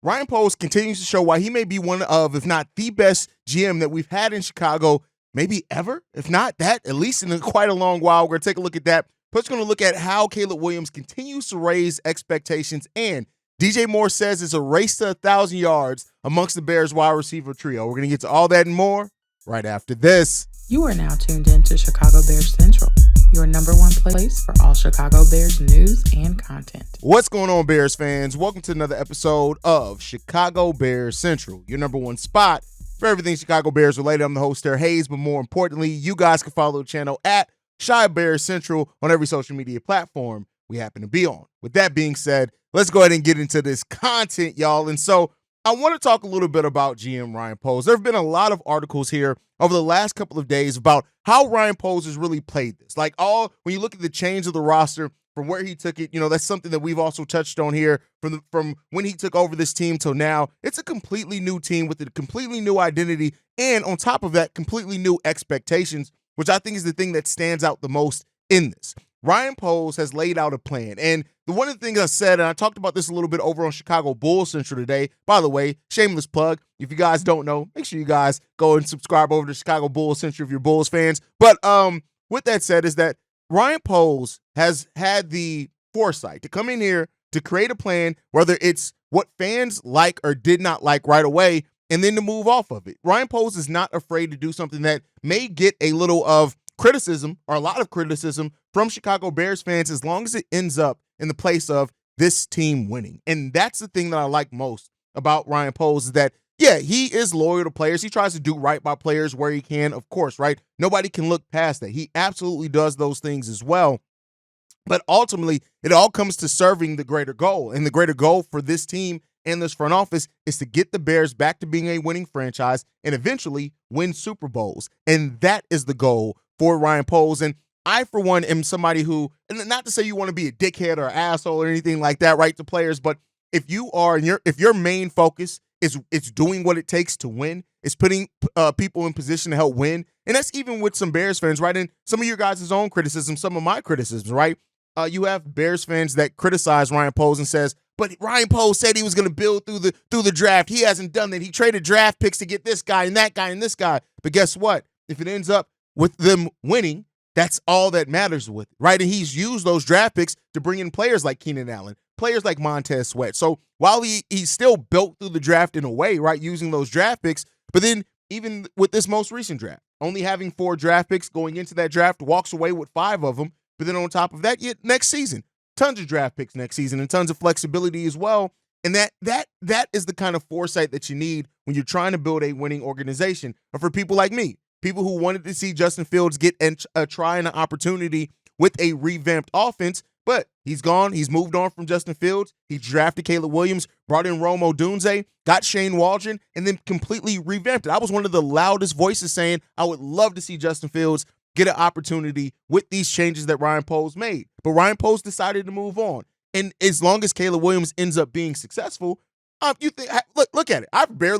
Ryan Poles continues to show why he may be one of, if not the best GM that we've had in Chicago, maybe ever. If not that, at least in quite a long while. We're going to take a look at that. Plus, going to look at how Caleb Williams continues to raise expectations. And DJ Moore says it's a race to 1,000 yards amongst the Bears wide receiver trio. We're going to get to all that and more right after this. You are now tuned in to Chicago Bears Central, your number one place for all Chicago Bears news and content. What's going on, Bears fans? Welcome to another episode of Chicago Bears Central, your number one spot for everything Chicago Bears related. I'm the host there, Haize, but more importantly, you guys can follow the channel at Chi Bears Central on every social media platform we happen to be on. With that being said, let's go ahead and get into this content, y'all. And so I want to talk a little bit about GM Ryan Poles. There have been a lot of articles here over the last couple of days about how Ryan Poles has really played this. When you look at the change of the roster from where he took it, that's something that we've also touched on here from when he took over this team till now. It's a completely new team with a completely new identity. And on top of that, completely new expectations, which I think is the thing that stands out the most in this. Ryan Poles has laid out a plan. And one of the things I said, and I talked about this a little bit over on Chicago Bulls Central today. By the way, shameless plug. If you guys don't know, make sure you guys go and subscribe over to Chicago Bulls Central if you're Bulls fans. But with that said, is that Ryan Poles has had the foresight to come in here to create a plan, whether it's what fans like or did not like right away, and then to move off of it. Ryan Poles is not afraid to do something that may get a little of criticism or a lot of criticism from Chicago Bears fans, as long as it ends up in the place of this team winning. And that's the thing that I like most about Ryan Poles, is that, yeah, he is loyal to players. He tries to do right by players where he can, of course, right? Nobody can look past that. He absolutely does those things as well. But ultimately, it all comes to serving the greater goal. And the greater goal for this team and this front office is to get the Bears back to being a winning franchise and eventually win Super Bowls. And that is the goal for Ryan Poles. And I, for one, am somebody who, and not to say you want to be a dickhead or asshole or anything like that, right, to players, but if you are, if your main focus is it's doing what it takes to win, it's putting people in position to help win, and that's even with some Bears fans, right? And some of your guys' own criticism, some of my criticisms, right? You have Bears fans that criticize Ryan Poles and says, but Ryan Poles said he was going to build through the draft. He hasn't done that. He traded draft picks to get this guy and that guy and this guy. But guess what? If it ends up with them winning, that's all that matters with it, right? And he's used those draft picks to bring in players like Keenan Allen, players like Montez Sweat. So while he still built through the draft in a way, right, using those draft picks, but then even with this most recent draft, only having 4 draft picks going into that draft, walks away with 5 of them. But then on top of that, next season, tons of draft picks next season and tons of flexibility as well. And that is the kind of foresight that you need when you're trying to build a winning organization. Or for people like me, people who wanted to see Justin Fields get a try and an opportunity with a revamped offense, but he's gone. He's moved on from Justin Fields. He drafted Caleb Williams, brought in Rome Odunze, got Shane Waldron, and then completely revamped it. I was one of the loudest voices saying I would love to see Justin Fields get an opportunity with these changes that Ryan Poles made. But Ryan Poles decided to move on. And as long as Caleb Williams ends up being successful, you think, look at it.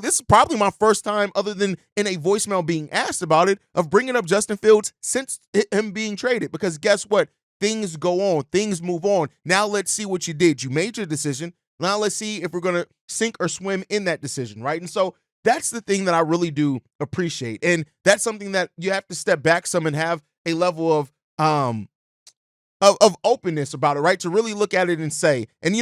This is probably my first time, other than in a voicemail being asked about it, of bringing up Justin Fields since him being traded. Because guess what? Things go on. Things move on. Now let's see what you did. You made your decision. Now let's see if we're going to sink or swim in that decision, right? And so that's the thing that I really do appreciate. And that's something that you have to step back some and have a level of openness about it, right? To really look at it and say, and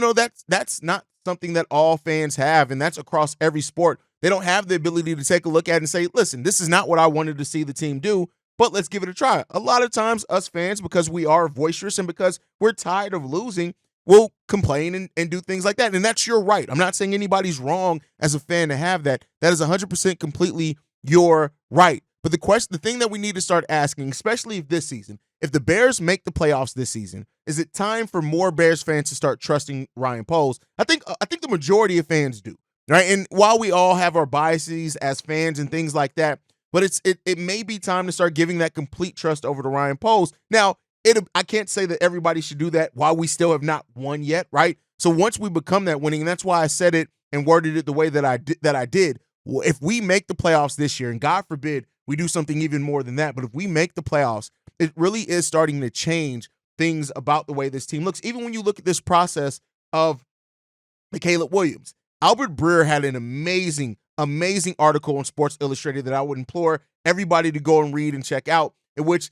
that's not something that all fans have, and that's across every sport. They don't have the ability to take a look at it and say, listen, this is not what I wanted to see the team do, but let's give it a try. A lot of times us fans, because we are boisterous and because we're tired of losing, will complain and do things like that. And that's your right. I'm not saying anybody's wrong as a fan to have that. That is 100% completely your right. But the thing that we need to start asking, especially this season, if the Bears make the playoffs this season, is it time for more Bears fans to start trusting Ryan Poles? I think the majority of fans do, right? And while we all have our biases as fans and things like that, but it may be time to start giving that complete trust over to Ryan Poles. Now, I can't say that everybody should do that while we still have not won yet, right? So once we become that winning, and that's why I said it and worded it the way that I did. Well, if we make the playoffs this year, and God forbid we do something even more than that, but if we make the playoffs, it really is starting to change things about the way this team looks. Even when you look at this process of the Caleb Williams, Albert Breer had an amazing article on Sports Illustrated that I would implore everybody to go and read and check out, in which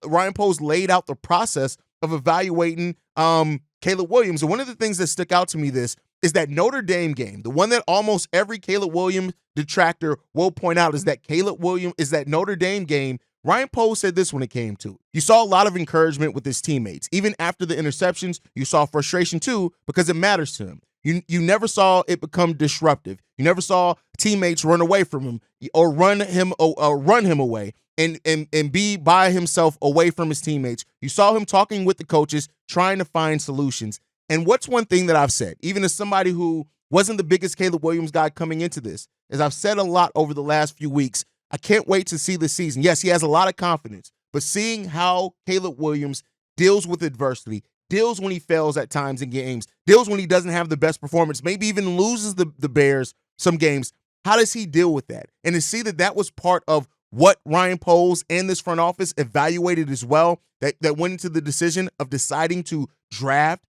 Ryan Poles laid out the process of evaluating Caleb Williams. And one of the things that stuck out to me is that Notre Dame game, the one that almost every Caleb Williams detractor will point out, is that Notre Dame game. Ryan Poles said this when it came to it. You saw a lot of encouragement with his teammates. Even after the interceptions, you saw frustration too, because it matters to him. You never saw it become disruptive. You never saw teammates run away from him or run him away and be by himself away from his teammates. You saw him talking with the coaches, trying to find solutions. And what's one thing that I've said, even as somebody who wasn't the biggest Caleb Williams guy coming into this, as I've said a lot over the last few weeks, I can't wait to see the season. Yes, he has a lot of confidence, but seeing how Caleb Williams deals with adversity, deals when he fails at times in games, deals when he doesn't have the best performance, maybe even loses the Bears some games, how does he deal with that? And to see that was part of what Ryan Poles and this front office evaluated as well, that went into the decision of deciding to draft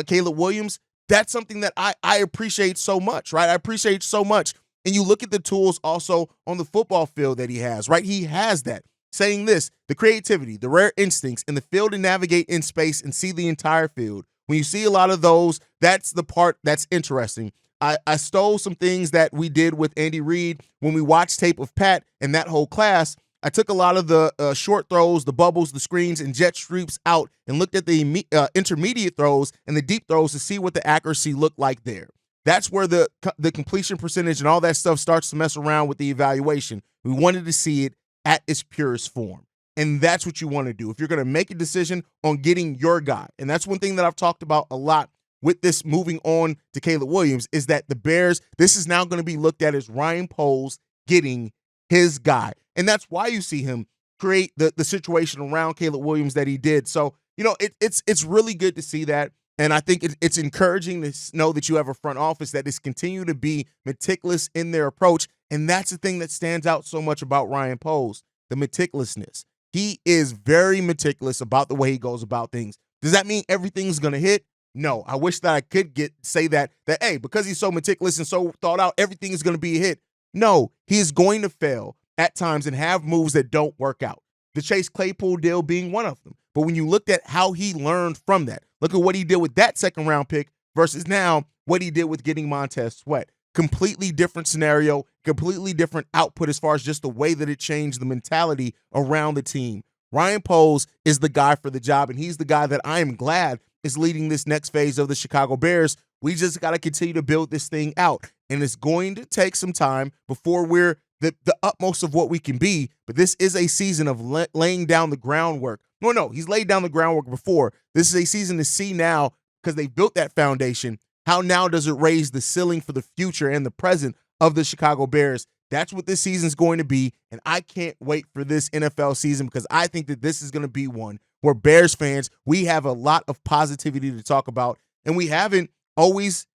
Caleb Williams, that's something that I appreciate so much, right? I appreciate so much. And you look at the tools also on the football field that he has, right? He has that. Saying this, the creativity, the rare instincts in the field to navigate in space and see the entire field. When you see a lot of those, that's the part that's interesting. I stole some things that we did with Andy Reid when we watched tape of Pat and that whole class. I took a lot of the short throws, the bubbles, the screens, and jet sweeps out and looked at the intermediate throws and the deep throws to see what the accuracy looked like there. That's where the completion percentage and all that stuff starts to mess around with the evaluation. We wanted to see it at its purest form. And that's what you want to do if you're going to make a decision on getting your guy. And that's one thing that I've talked about a lot with this moving on to Caleb Williams, is that the Bears, this is now going to be looked at as Ryan Poles getting his guy. And that's why you see him create the situation around Caleb Williams that he did. So, it's really good to see that. And I think it's encouraging to know that you have a front office that is continue to be meticulous in their approach. And that's the thing that stands out so much about Ryan Poles, the meticulousness. He is very meticulous about the way he goes about things. Does that mean everything's going to hit? No. I wish that I could say that, hey, because he's so meticulous and so thought out, everything is going to be a hit. No, he is going to fail at times and have moves that don't work out. The Chase Claypool deal being one of them. But when you looked at how he learned from that, look at what he did with that second round pick versus now what he did with getting Montez Sweat. Completely different scenario, completely different output as far as just the way that it changed the mentality around the team. Ryan Poles is the guy for the job, and he's the guy that I am glad is leading this next phase of the Chicago Bears. We just got to continue to build this thing out, and it's going to take some time before we're the utmost of what we can be, but this is a season of laying down the groundwork. No, he's laid down the groundwork before. This is a season to see now, because they've built that foundation, how now does it raise the ceiling for the future and the present of the Chicago Bears. That's what this season's going to be, and I can't wait for this NFL season, because I think that this is going to be one where Bears fans, we have a lot of positivity to talk about, and we haven't always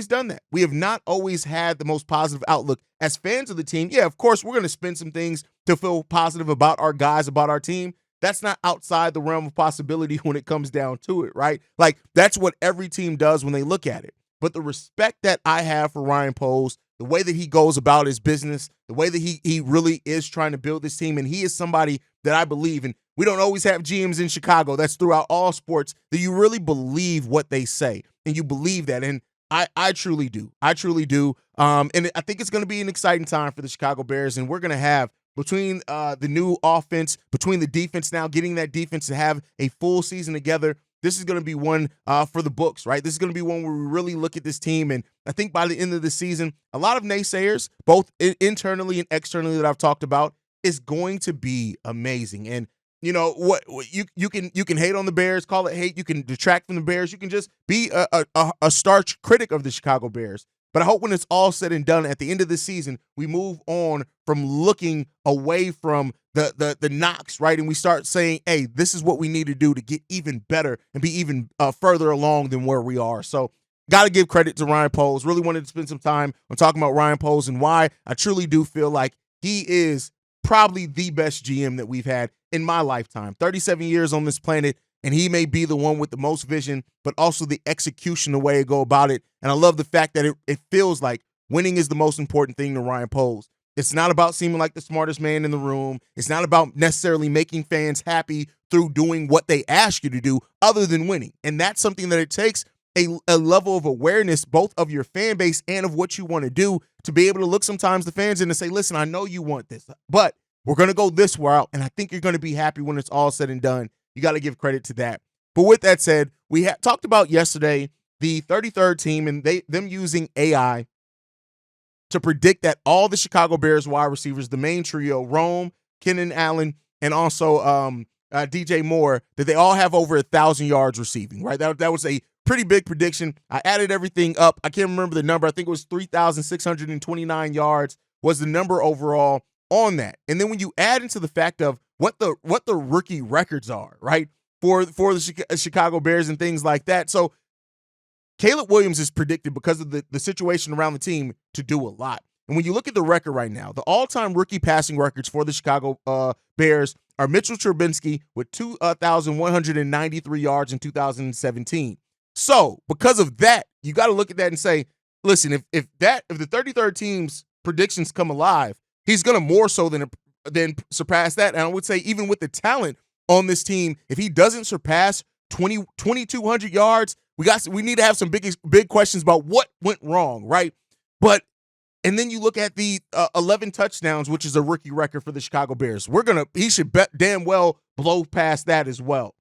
done that. We have not always had the most positive outlook as fans of the team. Yeah, of course, we're going to spend some things to feel positive about our guys, about our team. That's not outside the realm of possibility when it comes down to it, right? Like, that's what every team does when they look at it. But the respect that I have for Ryan Poles, the way that he goes about his business, the way that he really is trying to build this team, and he is somebody that I believe in. We don't always have GMs in Chicago. That's throughout all sports, that you really believe what they say, and you believe that. And I truly do. I truly do. And I think it's going to be an exciting time for the Chicago Bears, and we're going to have, between the new offense, between the defense now, getting that defense to have a full season together, this is going to be one for the books, right? This is going to be one where we really look at this team, and I think by the end of the season, a lot of naysayers, both internally and externally that I've talked about, is going to be amazing. And you know what you can hate on the Bears, call it hate. You can detract from the Bears. You can just be a starch critic of the Chicago Bears. But I hope when it's all said and done at the end of the season, we move on from looking away from the knocks, right? And we start saying, hey, this is what we need to do to get even better and be even further along than where we are. So got to give credit to Ryan Poles. Really wanted to spend some time on talking about Ryan Poles and why I truly do feel like he is probably the best GM that we've had in my lifetime. 37 years on this planet, and he may be the one with the most vision, but also the execution, the way to go about it. And I love the fact that it feels like winning is the most important thing to Ryan Poles. It's not about seeming like the smartest man in the room. It's not about necessarily making fans happy through doing what they ask you to do other than winning. And that's something that it takes a level of awareness, both of your fan base and of what you want to do, to be able to look sometimes the fans in and say, listen, I know you want this, but we're going to go this route, and I think you're going to be happy when it's all said and done. You got to give credit to that. But with that said, we talked about yesterday the 33rd team and them using AI to predict that all the Chicago Bears wide receivers, the main trio, Rome, Keenan Allen, and also DJ Moore, that they all have over 1,000 yards receiving, right? That was a pretty big prediction. I added everything up. I can't remember the number. I think it was 3,629 yards was the number overall on that. And then when you add into the fact of what the rookie records are, right, for the Chicago Bears and things like that. So Caleb Williams is predicted, because of the situation around the team, to do a lot. And when you look at the record right now, the all-time rookie passing records for the Chicago Bears are Mitchell Trubinsky with 2,193 yards in 2017. So because of that, you got to look at that and say, listen, if the 33rd team's predictions come alive, he's going to more so than surpass that. And I would say even with the talent on this team, if he doesn't surpass 2,200 yards, we need to have some big questions about what went wrong, right? And then you look at the 11 touchdowns, which is a rookie record for the Chicago Bears. He should damn well blow past that as well.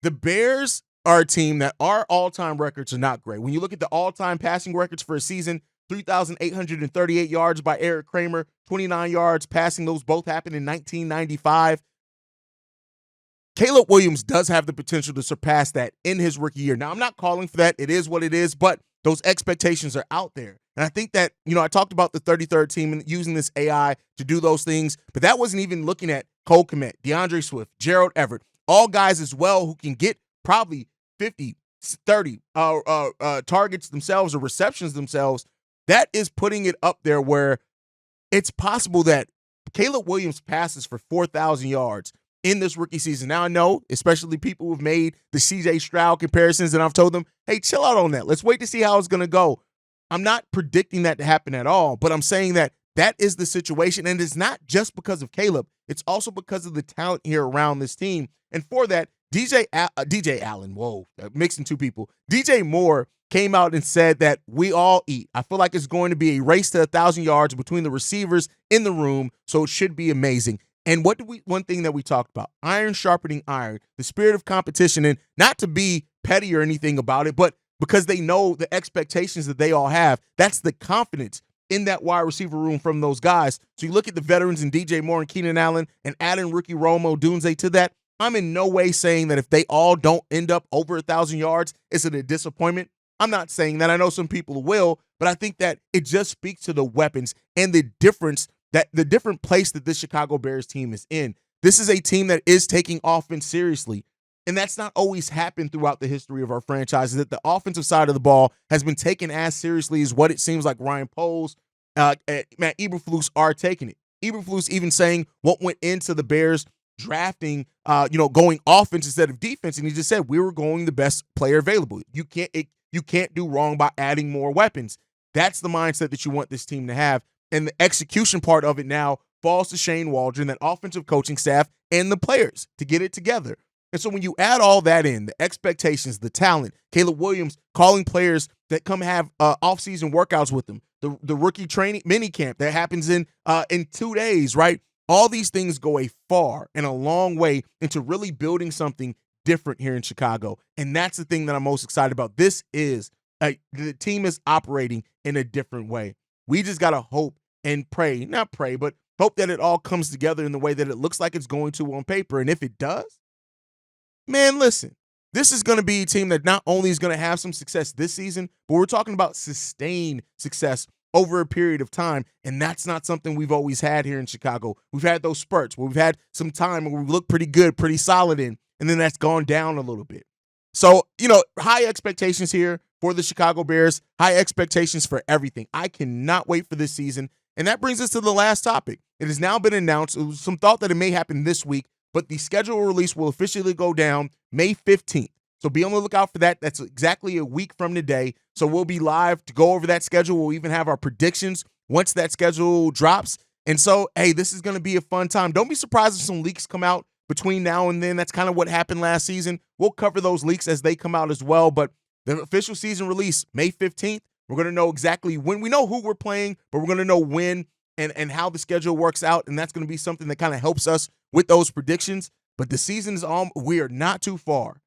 The Bears are a team that our all-time records are not great. When you look at the all-time passing records for a season, 3,838 yards by Eric Kramer, 29 yards passing. Those both happened in 1995. Caleb Williams does have the potential to surpass that in his rookie year. Now, I'm not calling for that. It is what it is, but those expectations are out there. And I think that, I talked about the 33rd team and using this AI to do those things, but that wasn't even looking at Cole Kmet, DeAndre Swift, Gerald Everett, all guys as well who can get probably 50, 30 targets themselves or receptions themselves. That is putting it up there where it's possible that Caleb Williams passes for 4,000 yards in this rookie season. Now, I know, especially people who've made the CJ Stroud comparisons, and I've told them, hey, chill out on that. Let's wait to see how it's going to go. I'm not predicting that to happen at all, but I'm saying that is the situation, and it's not just because of Caleb. It's also because of the talent here around this team. And for that, DJ Allen, mixing two people. DJ Moore came out and said that we all eat. I feel like it's going to be a race to 1,000 yards between the receivers in the room, so it should be amazing. And one thing that we talked about, iron sharpening iron, the spirit of competition, and not to be petty or anything about it, but because they know the expectations that they all have. That's the confidence in that wide receiver room from those guys. So you look at the veterans in DJ Moore and Keenan Allen and adding rookie Romo Dunze to that. I'm in no way saying that if they all don't end up over 1,000 yards, it's a disappointment. I'm not saying that. I know some people will, but I think that it just speaks to the weapons and the different place that this Chicago Bears team is in. This is a team that is taking offense seriously. And that's not always happened throughout the history of our franchises, that the offensive side of the ball has been taken as seriously as what it seems like Ryan Poles, Matt Eberflus are taking it. Eberflus even saying what went into the Bears drafting, going offense instead of defense. And he just said, we were going the best player available. You can't do wrong by adding more weapons. That's the mindset that you want this team to have. And the execution part of it now falls to Shane Waldron, that offensive coaching staff, and the players to get it together. And so when you add all that in, the expectations, the talent, Caleb Williams calling players that come have off-season workouts with them, the rookie training mini camp that happens in 2 days, right? All these things go a far and a long way into really building something different here in Chicago. And that's the thing that I'm most excited about. This is the team is operating in a different way. We just got to hope and but hope that it all comes together in the way that it looks like it's going to on paper. And if it does, man, listen, this is going to be a team that not only is going to have some success this season, but we're talking about sustained success over a period of time. And that's not something we've always had here in Chicago. We've had those spurts where we've had some time where we look pretty good, pretty solid in, and then that's gone down a little bit. So, high expectations here for the Chicago Bears, high expectations for everything. I cannot wait for this season. And that brings us to the last topic. It has now been announced. It was some thought that it may happen this week, but the schedule release will officially go down May 15th. So be on the lookout for that. That's exactly a week from today. So we'll be live to go over that schedule. We'll even have our predictions once that schedule drops. And so, hey, this is going to be a fun time. Don't be surprised if some leaks come out between now and then. That's kind of what happened last season. We'll cover those leaks as they come out as well. But the official season release, May 15th, we're going to know exactly when. We know who we're playing, but we're going to know when and how the schedule works out. And that's going to be something that kind of helps us with those predictions. But the season is on. We are not too far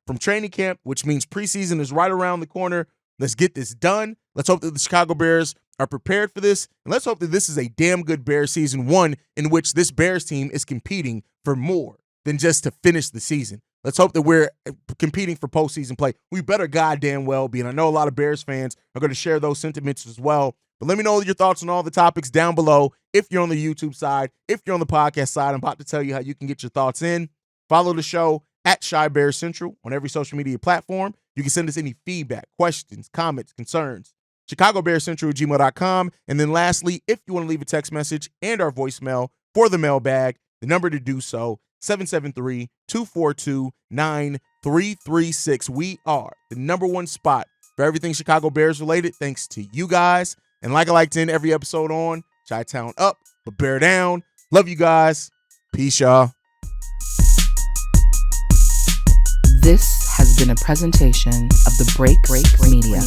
from training camp, which means preseason is right around the corner. Let's get this done. Let's hope that the Chicago Bears are prepared for this. And let's hope that this is a damn good Bears season, one in which this Bears team is competing for more than just to finish the season. Let's hope that we're competing for postseason play. We better goddamn well be. And I know a lot of Bears fans are going to share those sentiments as well. But let me know your thoughts on all the topics down below. If you're on the YouTube side, if you're on the podcast side, I'm about to tell you how you can get your thoughts in. Follow the show at Shy Bears Central on every social media platform. You can send us any feedback, questions, comments, concerns. ChicagoBearsCentral@gmail.com. And then lastly, if you want to leave a text message and our voicemail for the mailbag, the number to do so, 773-242-9336. We are the number one spot for everything Chicago Bears related, thanks to you guys. And like I like to end every episode on, Chi-Town up, but bear down. Love you guys. Peace, y'all. This has been a presentation of the Break Media.